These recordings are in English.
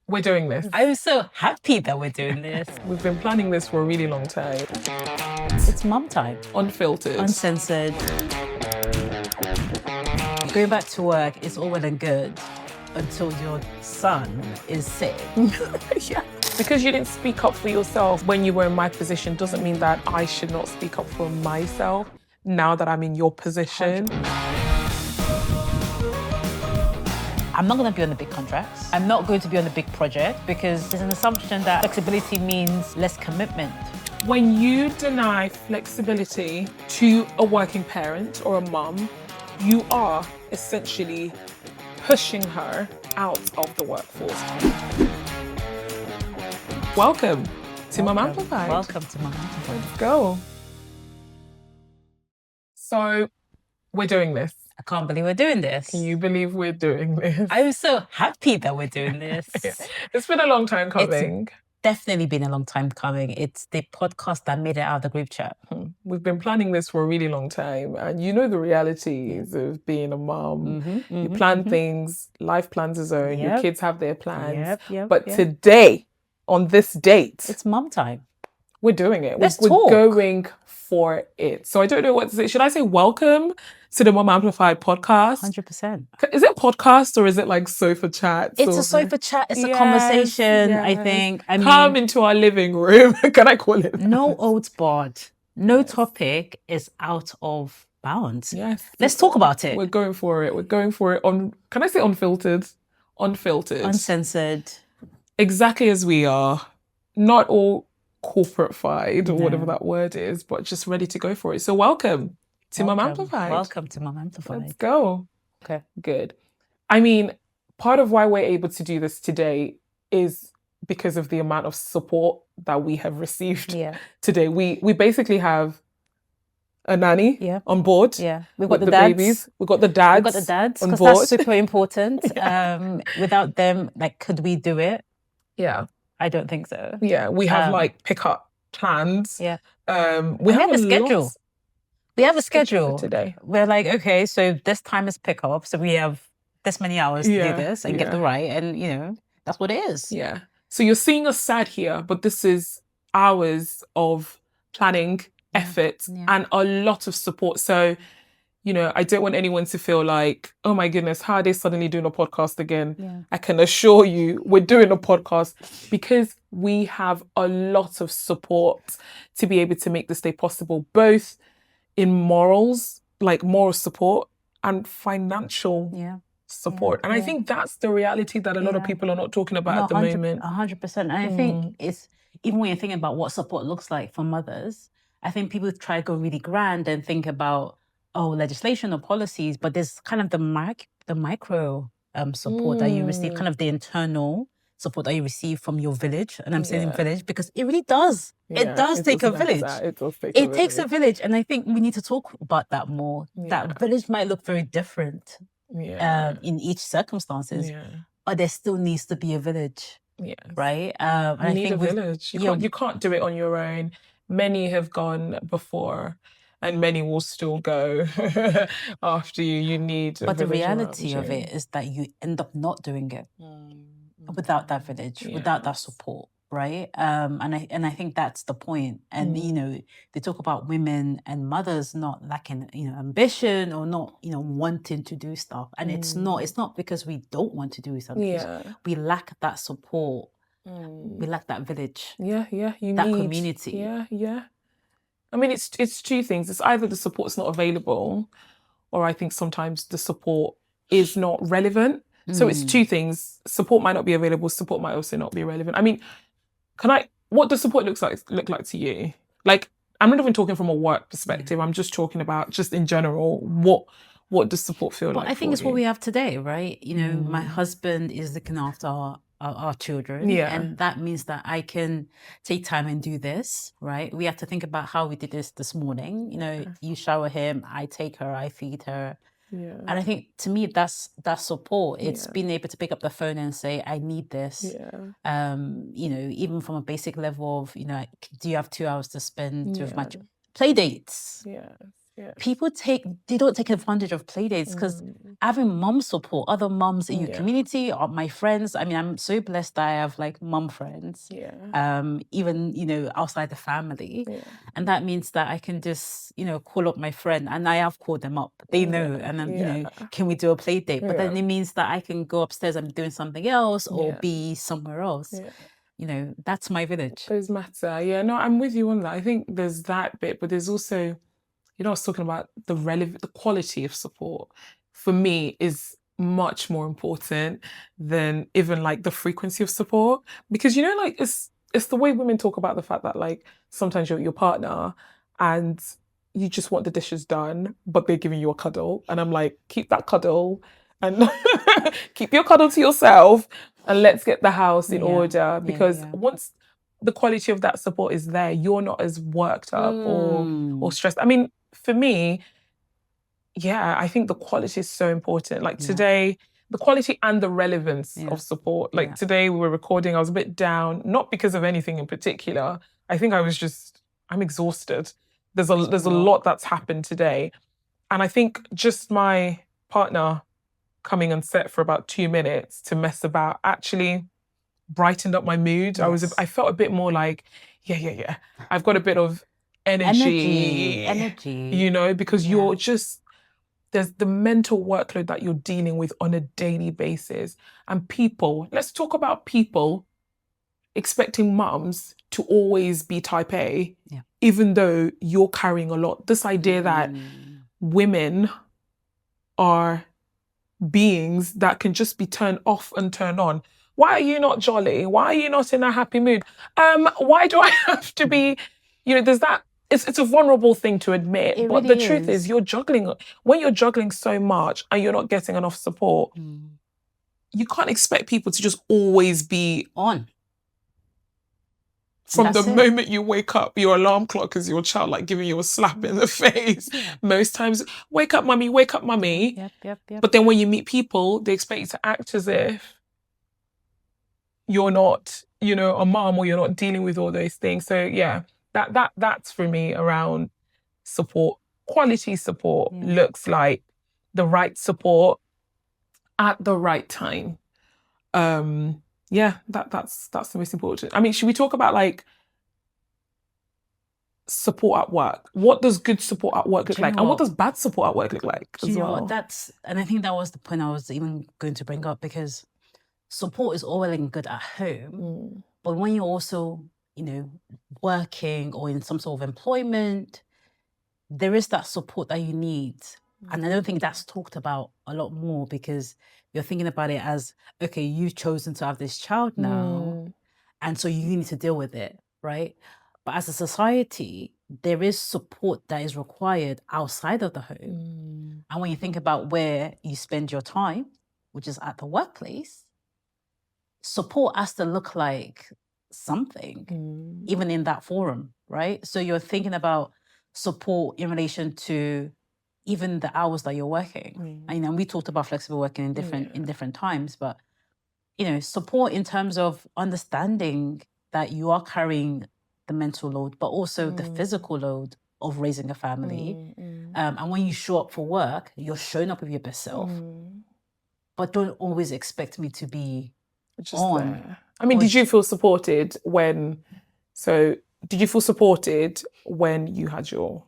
We're doing this. I'm so happy that we're doing this. We've been planning this for a really long time. It's mum time. Unfiltered. Uncensored. Going back to work is all well and good until your son is sick. Yeah. Because you didn't speak up for yourself when you were in my position doesn't mean that I should not speak up for myself now that I'm in your position. I'm not going to be on the big contracts. I'm not going to be on the big project because there's an assumption that flexibility means less commitment. When you deny flexibility to a working parent or a mum, you are essentially pushing her out of the workforce. Welcome to MomAmplified. Welcome to MomAmplified. Let's go. So we're doing this. I can't believe we're doing this. Can you believe we're doing this? I'm so happy that we're doing this. It's been a long time coming. Definitely been a long time coming. It's the podcast that made it out of the group chat. We've been planning this for a really long time. And you know the realities of being a mom. You plan things, life plans its own, your kids have their plans. But today, on this date, it's mum time. We're doing it. Let's we're talk. Going for it. So I don't know what to say. Should I say welcome to the MomAmplified podcast? 100%. Is it podcast or is it like sofa chat? It's a sofa chat. It's a conversation, I think. Come into our living room. Can I call it? No old bod. No topic is out of bounds. Yes. Let's talk about it. We're going for it. We're going for it on, can I say unfiltered? Unfiltered. Uncensored. Exactly as we are. Not all corporate-fied or whatever that word is, but just ready to go for it. So welcome to MomAmplified. Welcome to MomAmplified. Let's go. Okay. Good. I mean, part of why we're able to do this today is because of the amount of support that we have received today. We basically have a nanny on board. Yeah. We've got the babies. We've got the dads. We've got the dads on because board. that's super important. Without them, like, could we do it? Yeah. I don't think so. Yeah. We have like pickup plans. Yeah. We have a schedule. We have a schedule today. We're like, okay, so this time is pick up. So we have this many hours to do this and get the right. And, you know, that's what it is. Yeah. So you're seeing us sad here, but this is hours of planning, effort, and a lot of support. So, you know, I don't want anyone to feel like, oh my goodness, how are they suddenly doing a podcast again? Yeah. I can assure you we're doing a podcast because we have a lot of support to be able to make this day possible, both in morals, like moral support, and financial support. And I think that's the reality that a lot of people are not talking about at the moment. 100%. And I think it's, even when you're thinking about what support looks like for mothers, I think people try to go really grand and think about, legislation or policies, but there's kind of the micro support that you receive, kind of the internal support that you receive from your village. And I'm saying village because it really does. It does take a village. It takes a village. And I think we need to talk about that more. That village might look very different in each circumstances, but there still needs to be a village. Yes. Right? You need a village. You can't do it on your own. Many have gone before. And many will still go after you. You need a But the village reality around of you. it is that you end up not doing it without that village, without that support, right? And I think that's the point. And you know, they talk about women and mothers not lacking, you know, ambition or not, you know, wanting to do stuff. And it's not because we don't want to do something. We lack that support. We lack that village. You that need community. Yeah. I mean, it's two things. It's either the support's not available, or I think sometimes the support is not relevant. So it's two things. Support might not be available. Support might also not be relevant. I mean, what does support look like to you? Like, I'm not even talking from a work perspective. I'm just talking about just in general. What does support feel like? I think it's what we have today, right? You know, my husband is looking after our children. And that means that I can take time and do this, right? We have to think about how we did this morning. You know, you shower him, I take her, I feed her. And I think to me, that's support. It's being able to pick up the phone and say, I need this. You know, even from a basic level of, you know, do you have 2 hours to spend with my play dates? Yeah. People they don't take advantage of play dates because having mom support, other moms in your community or my friends. I mean, I'm so blessed that I have like mom friends. Yeah. Even, you know, outside the family. Yeah. And that means that I can just, you know, call up my friend, and I have called them up. They know. And then, you know, can we do a play date? But then it means that I can go upstairs and be doing something else or be somewhere else. Yeah. You know, that's my village. Those matter. Yeah, no, I'm with you on that. I think there's that bit, but there's also, you know, I was talking about the quality of support for me is much more important than even like the frequency of support. Because, you know, like it's the way women talk about the fact that like sometimes you're your partner and you just want the dishes done, but they're giving you a cuddle. And I'm like, keep that cuddle and keep your cuddle to yourself and let's get the house in order. Because once the quality of that support is there, you're not as worked up or stressed. I mean, for me, I think the quality is so important. Like today, the quality and the relevance of support. Like today we were recording, I was a bit down, not because of anything in particular. I think I'm exhausted. There's a lot that's happened today. And I think just my partner coming on set for about 2 minutes to mess about actually brightened up my mood. I felt a bit more like, I've got a bit of energy, you know, because you're just, there's the mental workload that you're dealing with on a daily basis. And people, let's talk about people expecting mums to always be type A, even though you're carrying a lot. This idea that women are beings that can just be turned off and turned on. Why are you not jolly? Why are you not in a happy mood? Why do I have to be, you know, there's that, it's a vulnerable thing to admit. But really the truth is when you're juggling so much and you're not getting enough support, you can't expect people to just always be on. From the moment you wake up, your alarm clock is your child, like giving you a slap in the face. Most times, wake up, mummy, wake up, mummy. Yep. But then when you meet people, they expect you to act as if you're not, you know, a mom or you're not dealing with all those things. So yeah, that's for me around support. Quality support looks like the right support at the right time. That's the most important. I mean, should we talk about like support at work? What does good support at work look like? And what does bad support at work look like as well? And I think that was the point I was even going to bring up, because support is all well and good at home, but when you're also, you know, working or in some sort of employment, there is that support that you need. And I don't think that's talked about a lot more, because you're thinking about it as, okay, you've chosen to have this child now, and so you need to deal with it, right? But as a society, there is support that is required outside of the home. And when you think about where you spend your time, which is at the workplace, support has to look like something, even in that forum, right? So you're thinking about support in relation to even the hours that you're working. And we talked about flexible working in different times, but you know, support in terms of understanding that you are carrying the mental load, but also the physical load of raising a family. And when you show up for work, you're showing up with your best self. But don't always expect me to be just on. There. I mean, did you feel supported when you had your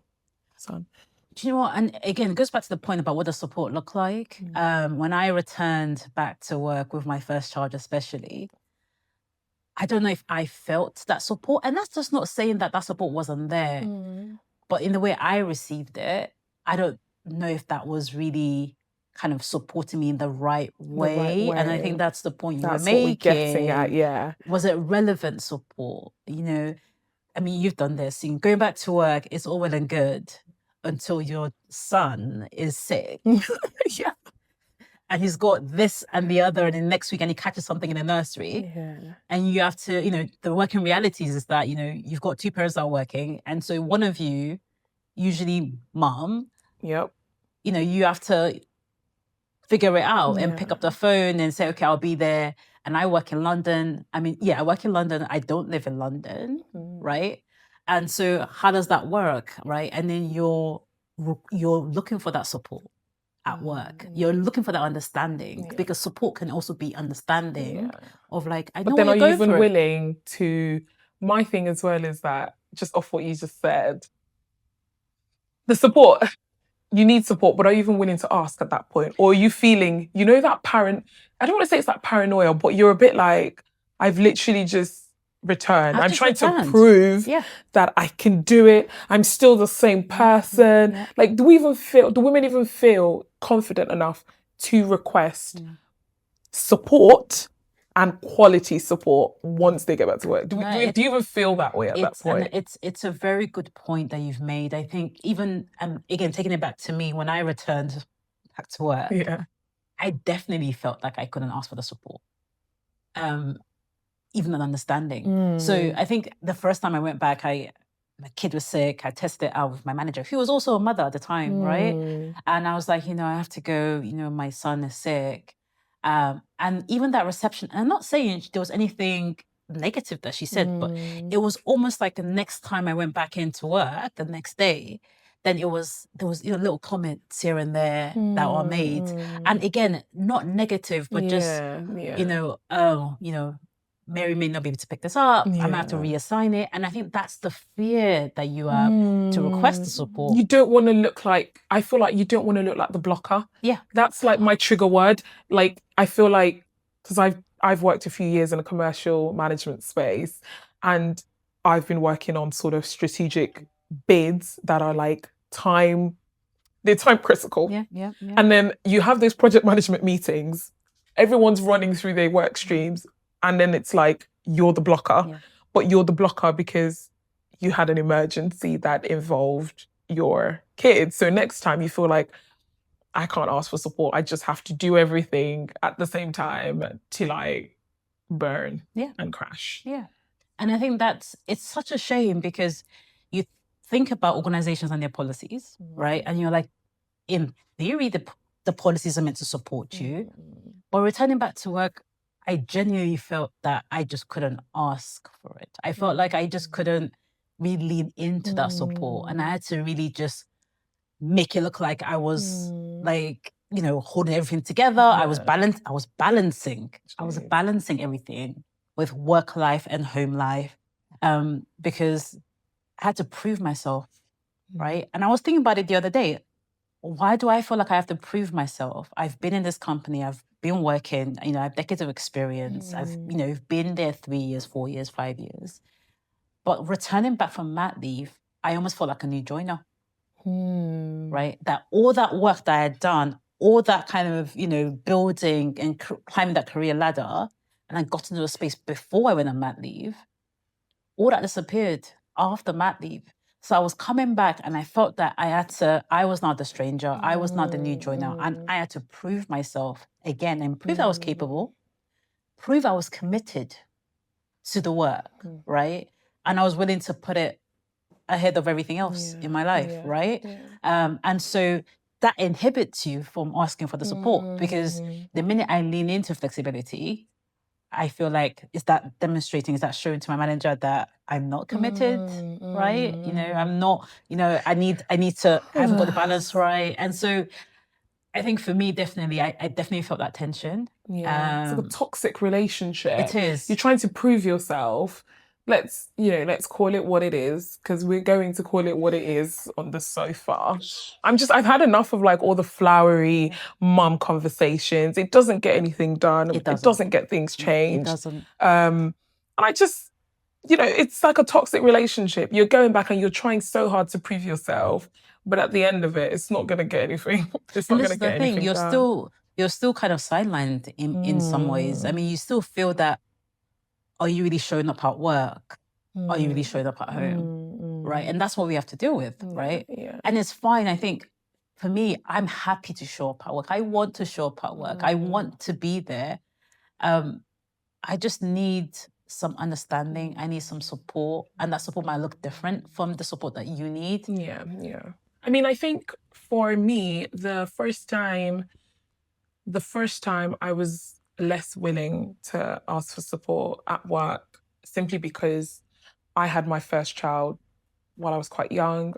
son? Do you know what? And again, it goes back to the point about what does support look like. When I returned back to work with my first child, especially, I don't know if I felt that support. And that's just not saying that support wasn't there. But in the way I received it, I don't know if that was really kind of supporting me in the right way. And I think that's the point you were making. What we're getting at, Was it relevant support? You know, I mean, you've done this. Going back to work, it's all well and good until your son is sick. And he's got this and the other, and then next week, and he catches something in the nursery. And you have to, you know, the working realities is that, you know, you've got two parents that are working. And so one of you, usually mom, you know, you have to figure it out and pick up the phone and say, okay, I'll be there. And I work in London. I mean, I work in London. I don't live in London, right? And so how does that work, right? And then you're you're looking for that support at work. You're looking for that understanding, because support can also be understanding of like, I know But then what are you're you going even through. willing to, my thing as well is that, just off what you just said, the support, you need support, but are you even willing to ask at that point? Or are you feeling, you know, that I don't want to say it's that paranoia, but you're a bit like, I've literally just returned. I'm trying to prove that I can do it. I'm still the same person. Yeah. Like, do women even feel confident enough to request support and quality support once they get back to work? Do you even feel that way at that point? And it's a very good point that you've made. I think even, again, taking it back to me, when I returned back to work, I definitely felt like I couldn't ask for the support, even an understanding. So I think the first time I went back, my kid was sick. I tested it out with my manager, who was also a mother at the time, right? And I was like, I have to go, my son is sick. And even that reception, and I'm not saying there was anything negative that she said, but it was almost like the next time I went back into work, the next day, then there was little comments here and there that are made. And again, not negative, but just, Mary may not be able to pick this up. I might have to reassign it. And I think that's the fear that you have to request the support. You don't want to look like, I feel like you don't want to look like the blocker. Yeah. That's like my trigger word. Like, I feel like, because I've worked a few years in a commercial management space, and I've been working on sort of strategic bids that are like they're time critical. Yeah. And then you have those project management meetings, everyone's running through their work streams, and then it's like, you're the blocker, but you're the blocker because you had an emergency that involved your kids. So next time you feel like, I can't ask for support. I just have to do everything at the same time till I burn and crash. Yeah. And I think it's such a shame, because you think about organizations and their policies, right? And you're like, in theory, the policies are meant to support you. But returning back to work, I genuinely felt that I just couldn't ask for it. I felt like I just couldn't really lean into that support. And I had to really just make it look like I was like, holding everything together. I was balancing everything with work life and home life, because I had to prove myself, right? And I was thinking about it the other day. Why do I feel like I have to prove myself? I've been in this company, I've been working, I have decades of experience. I've, been there 3 years, 4 years, 5 years. But returning back from mat leave, I almost felt like a new joiner, right? That all that work that I had done, all that kind of, building and climbing that career ladder, and I got into a space before I went on mat leave, all that disappeared after mat leave. So I was coming back, and I felt that I was not the stranger. I was not the new joiner. And I had to prove myself again, and prove I was capable, prove I was committed to the work, right? And I was willing to put it ahead of everything else in my life, right? And so that inhibits you from asking for the support, because the minute I lean into flexibility, I feel like, is that showing to my manager that I'm not committed, right? I'm not, I need to, I haven't got the balance right. And so I think for me, definitely, I definitely felt that tension. It's like a toxic relationship. It is. You're trying to prove yourself. Let's call it what it is, because we're going to call it what it is on the sofa. I've had enough of like all the flowery mum conversations. It doesn't get anything done. It doesn't get things changed. It doesn't. And I just, it's like a toxic relationship. You're going back and you're trying so hard to prove yourself, but at the end of it, it's not going to get anything. It's not going to get anything done. You're still kind of sidelined in some ways. I mean, you still feel that, are you really showing up at work? Are you really showing up at home? Right? And that's what we have to deal with, right? Yeah. And it's fine. I think for me, I'm happy to show up at work. I want to show up at work. I want to be there. I just need some understanding. I need some support. And that support might look different from the support that you need. Yeah. I mean, I think for me, the first time I was less willing to ask for support at work, simply because I had my first child while I was quite young.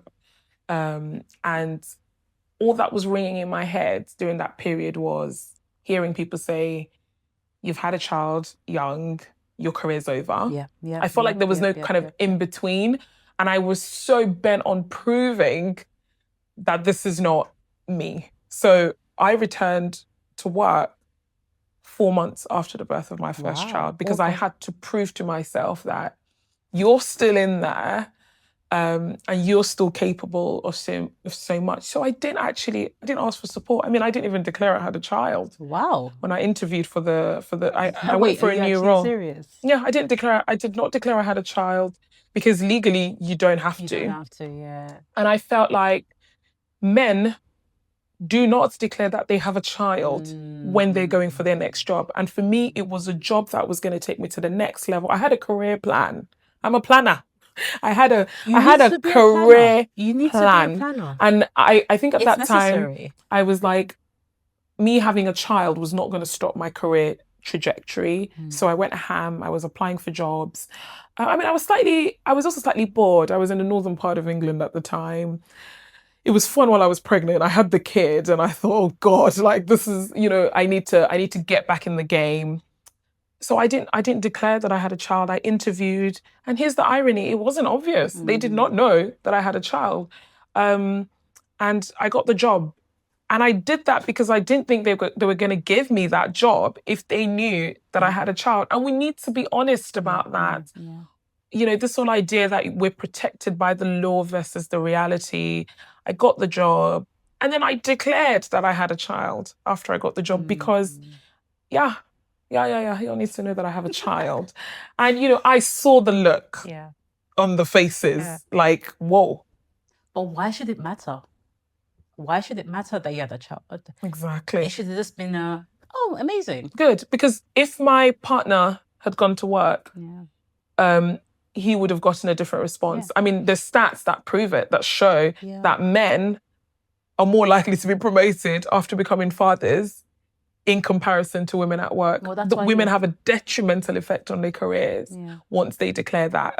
And all that was ringing in my head during that period was hearing people say, you've had a child young, your career's over. I felt like there was no kind of in between. And I was so bent on proving that this is not me. So I returned to work 4 months after the birth of my first child because I had to prove to myself that you're still in there and you're still capable of so much. So I didn't ask for support. I mean, I didn't even declare I had a child. Wow. When I interviewed I went for a new role. Serious? Yeah, I did not declare I had a child because legally you don't have to. You don't have to, yeah. And I felt like men do not declare that they have a child when they're going for their next job. And for me, it was a job that was going to take me to the next level. I had a career plan. I'm a planner. I had a career plan. And I think at that time, I was like, me having a child was not going to stop my career trajectory. So I went ham. I was applying for jobs. I mean, I was also slightly bored. I was in the northern part of England at the time. It was fun while I was pregnant. I had the kid and I thought, oh God, like this is, I need to get back in the game. So I didn't declare that I had a child. I interviewed, and here's the irony, it wasn't obvious. They did not know that I had a child. And I got the job. And I did that because I didn't think they were going to give me that job if they knew that I had a child. And we need to be honest about that. Yeah. This whole idea that we're protected by the law versus the reality. I got the job and then I declared that I had a child after I got the job because, yeah, you'll need to know that I have a child. And, I saw the look on the faces like, whoa. But why should it matter? Why should it matter that you had a child? Exactly. It should have just been amazing. Good, because if my partner had gone to work, he would have gotten a different response. Yeah. I mean, there's stats that prove it, that show that men are more likely to be promoted after becoming fathers in comparison to women at work. Well, that's why women have a detrimental effect on their careers once they declare that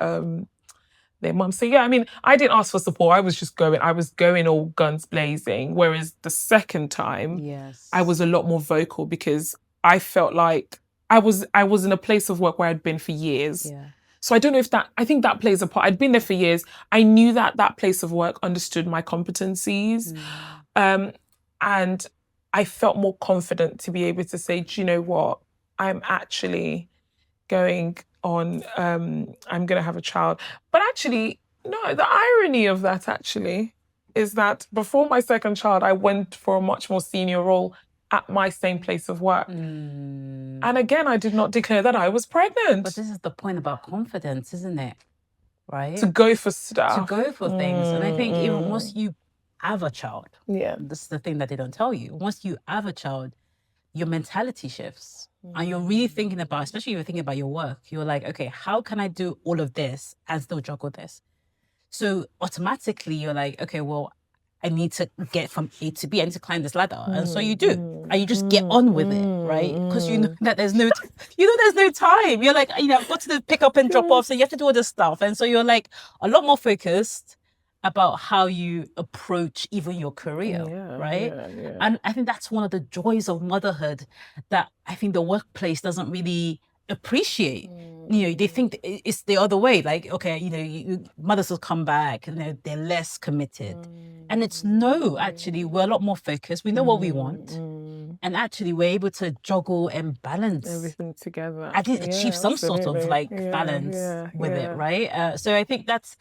their mum. So yeah, I mean, I didn't ask for support. I was going all guns blazing. Whereas the second time, I was a lot more vocal because I felt like I was in a place of work where I'd been for years. Yeah. So I don't know I think that plays a part. I'd been there for years. I knew that place of work understood my competencies. And I felt more confident to be able to say, do you know what? I'm actually going on, I'm going to have a child. But actually, no, the irony of that actually is that before my second child, I went for a much more senior role at my same place of work. And again, I did not declare that I was pregnant. But this is the point about confidence, isn't it? Right? To go for stuff. To go for things. And I think even once you have a child, this is the thing that they don't tell you. Once you have a child, your mentality shifts. And you're really thinking about, especially if you're thinking about your work, you're like, okay, how can I do all of this and still juggle this? So automatically you're like, okay, well, I need to get from A to B. I need to climb this ladder. And so you do. And you just get on with it, right? Because you know that there's no time. You're like, I've got to pick up and drop off. So you have to do all this stuff. And so you're like a lot more focused about how you approach even your career, right? Yeah. And I think that's one of the joys of motherhood that I think the workplace doesn't really appreciate. They think it's the other way. Like, okay, mothers will come back and they're less committed. And it's no, actually, we're a lot more focused. We know what we want. And actually, we're able to juggle and balance everything together. I think achieve some sort of balance with it, right? So I think that's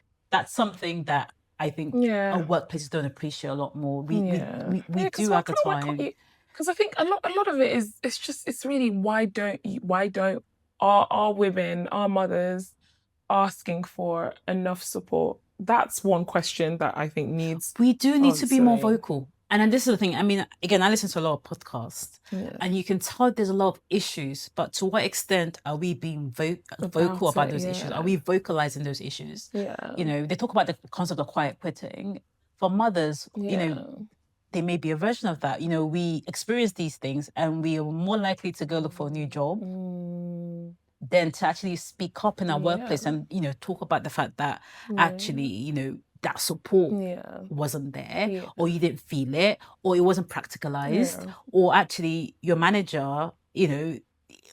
something that I think our workplaces don't appreciate a lot more. We do at the time. Because I think a lot of it is it's really why don't our women, our mothers asking for enough support? That's one question that I think needs. We do need to be more vocal. And then this is the thing. I mean, again, I listen to a lot of podcasts and you can tell there's a lot of issues, but to what extent are we being vocal about those issues? Are we vocalizing those issues? Yeah. They talk about the concept of quiet quitting. For mothers, there may be a version of that. We experience these things and we are more likely to go look for a new job than to actually speak up in our workplace and, talk about the fact that actually, that support Yeah. wasn't there, Yeah. or you didn't feel it, or it wasn't practicalized, or actually your manager,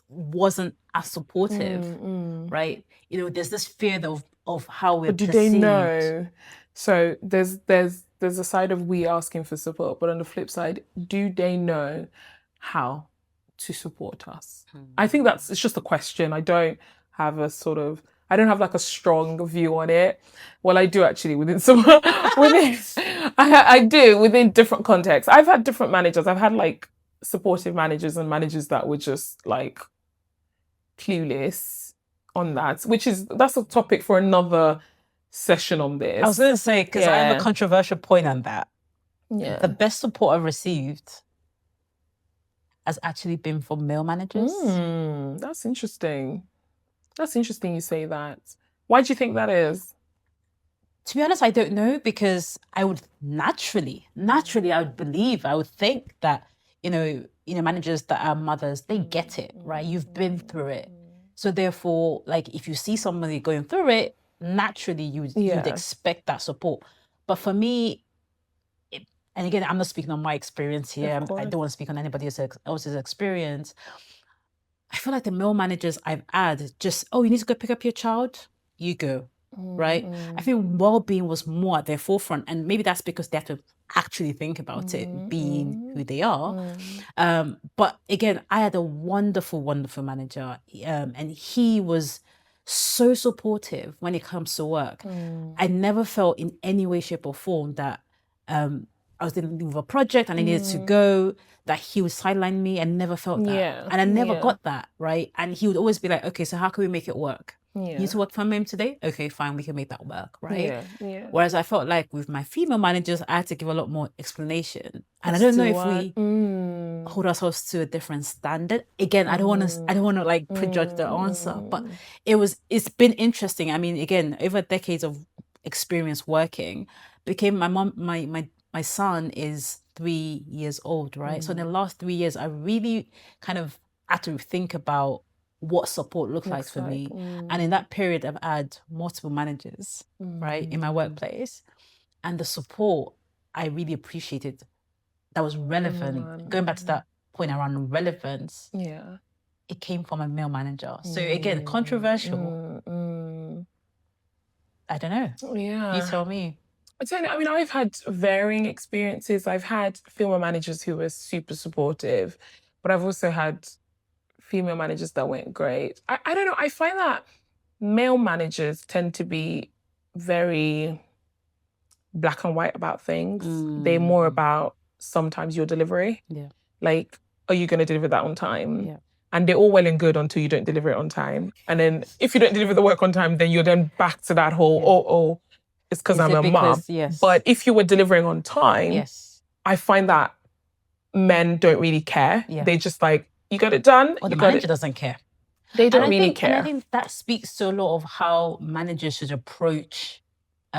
wasn't as supportive, right? There's this fear of how we're But do perceived. they know? So there's a side of we asking for support, but on the flip side, do they know how to support us? I think it's just a question. I don't have like a strong view on it. Well, I do actually within I do within different contexts. I've had different managers. I've had like supportive managers and managers that were just like clueless on that, that's a topic for another session on this. I was going to say, because I have a controversial point on that. Yeah. The best support I've received has actually been from male managers. That's interesting. That's interesting you say that. Why do you think that is? To be honest, I don't know, because I would naturally, I would think that, managers that are mothers, they get it, right? You've been through it. So therefore, like, if you see somebody going through it, naturally you'd expect that support. But for me, and again, I'm not speaking on my experience here. I don't want to speak on anybody else's experience. I feel like the male managers I've had just, you need to go pick up your child, you go, right? I think well-being was more at their forefront, and maybe that's because they have to actually think about it, being who they are. But again, I had a wonderful, wonderful manager, and he was so supportive when it comes to work. I never felt in any way, shape, or form that I was dealing with a project and I needed to go, that he would sideline me. I never felt that. And I never got that, right? And he would always be like, okay, so how can we make it work? You need to work from home today? Okay, fine, we can make that work, right? Whereas I felt like with my female managers, I had to give a lot more explanation. And I don't know if we hold ourselves to a different standard. Again, I don't want to like prejudge the answer, but it's been interesting. I mean, again, over decades of experience working, became my son is 3 years old, right? So in the last 3 years, I really kind of had to think about what support looks like for me. And in that period, I've had multiple managers, right, in my workplace. And the support I really appreciated that was relevant. Going back to that point around relevance, it came from a male manager. So again, controversial. I don't know. You tell me. I mean, I've had varying experiences. I've had female managers who were super supportive, but I've also had female managers that weren't great. I don't know. I find that male managers tend to be very black and white about things. They're more about sometimes your delivery. Like, are you going to deliver that on time? And they're all well and good until you don't deliver it on time. And then if you don't deliver the work on time, then you're then back to that whole, it's because I'm a mom. But if you were delivering on time, I find that men don't really care. They just like, you got it done. Or the manager doesn't care. They don't really care. And I think that speaks to a lot of how managers should approach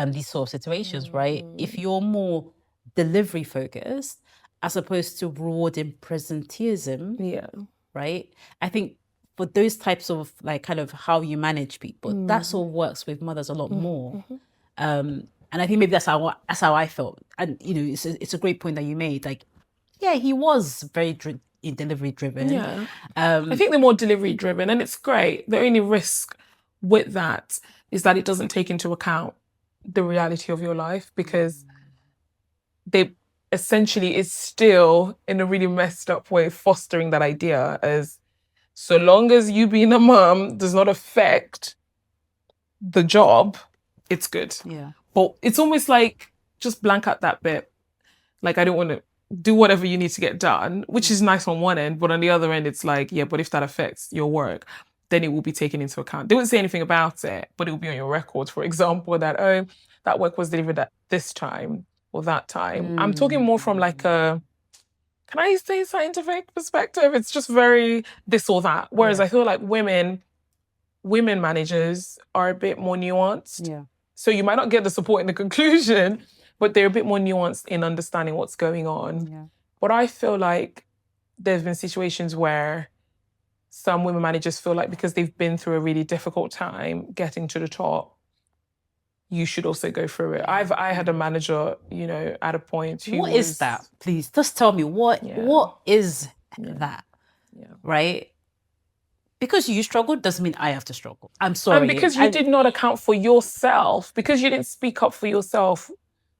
these sort of situations, right? If you're more delivery focused as opposed to rewarding presenteeism, right? I think for those types of like kind of how you manage people, that sort of works with mothers a lot more. And I think maybe that's how I felt. And it's a great point that you made. Like, he was very delivery driven. I think they're more delivery driven, and it's great. The only risk with that is that it doesn't take into account the reality of your life, because they essentially is still in a really messed up way fostering that idea as so long as you being a mom does not affect the job, it's good. But it's almost like just blank out that bit. Like, I don't want to do whatever you need to get done, which is nice on one end, but on the other end, it's like, but if that affects your work, then it will be taken into account. They wouldn't say anything about it, but it will be on your record, for example, that, that work was delivered at this time or that time. I'm talking more from like can I say scientific perspective? It's just very this or that. Whereas I feel like women managers are a bit more nuanced. So you might not get the support in the conclusion, but they're a bit more nuanced in understanding what's going on. But I feel like there's been situations where some women managers feel like because they've been through a really difficult time getting to the top, you should also go through it. I had a manager, you know, at a point who What is that? Please, just tell me what is that? Yeah. Right? Because you struggled doesn't mean I have to struggle. I'm sorry. And because you did not account for yourself, because you didn't speak up for yourself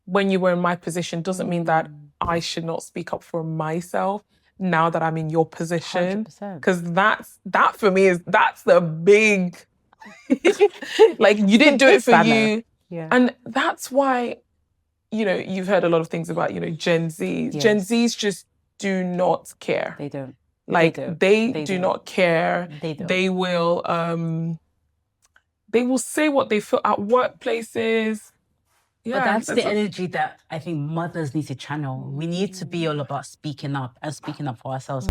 when you were in my position, doesn't mean that I should not speak up for myself now that I'm in your position. 100%. Because that for me that's the big, like, you didn't do it for you. Yeah. And that's why, you know, you've heard a lot of things about, you know, Gen Z. Yes. Gen Zs just do not care. They don't. Like, they do not care. They don't. They will say what they feel at workplaces. Yeah, but that's the energy that I think mothers need to channel. We need to be all about speaking up and speaking up for ourselves.